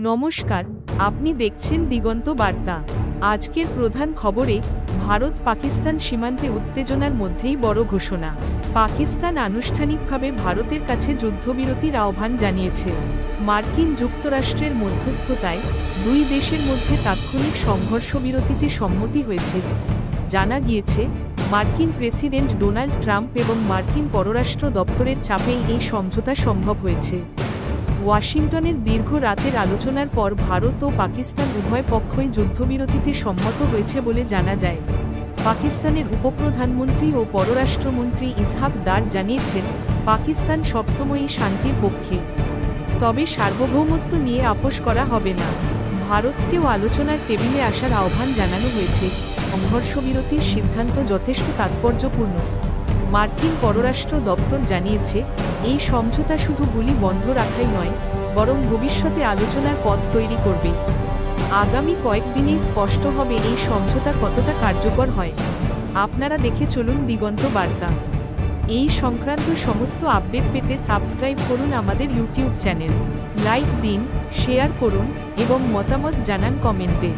নমস্কার, আপনি দেখছেন দিগন্ত বার্তা। আজকের প্রধান খবরে ভারত পাকিস্তান সীমান্তে উত্তেজনার মধ্যেই বড় ঘোষণা। পাকিস্তান আনুষ্ঠানিকভাবে ভারতের কাছে যুদ্ধবিরতির আহ্বান জানিয়েছে। মার্কিন যুক্তরাষ্ট্রের মধ্যস্থতায় দুই দেশের মধ্যে তাৎক্ষণিক সংঘর্ষবিরতিতে সম্মতি হয়েছে। জানা গিয়েছে, মার্কিন প্রেসিডেন্ট ডোনাল্ড ট্রাম্প এবং মার্কিন পররাষ্ট্র দপ্তরের চাপেই এই সমঝোতা সম্ভব হয়েছে। ওয়াশিংটনের দীর্ঘ রাতের আলোচনার পর ভারত ও পাকিস্তান উভয় পক্ষই যুদ্ধবিরতিতে সম্মত হয়েছে বলে জানা যায়। পাকিস্তানের উপপ্রধানমন্ত্রী ও পররাষ্ট্রমন্ত্রী ইসহাক দার জানিয়েছেন, পাকিস্তান সবসময়ই শান্তির পক্ষে, তবে সার্বভৌমত্ব নিয়ে আপোস করা হবে না। ভারতকেও আলোচনার টেবিলে আসার আহ্বান জানানো হয়েছে। সংঘর্ষবিরতির সিদ্ধান্ত যথেষ্ট তাৎপর্যপূর্ণ। মার্কিন পররাষ্ট্র দপ্তর জানিয়েছে, এই সমঝোতা শুধু গুলি বন্ধ রাখাই নয়, বরং ভবিষ্যতে আলোচনার পথ তৈরি করবে। আগামী কয়েকদিনেই স্পষ্ট হবে এই সমঝোতা কতটা কার্যকর হয়। আপনারা দেখে চলুন দিগন্ত বার্তা। এই সংক্রান্ত সমস্ত আপডেট পেতে সাবস্ক্রাইব করুন আমাদের ইউটিউব চ্যানেল। লাইক দিন, শেয়ার করুন এবং মতামত জানান কমেন্টে।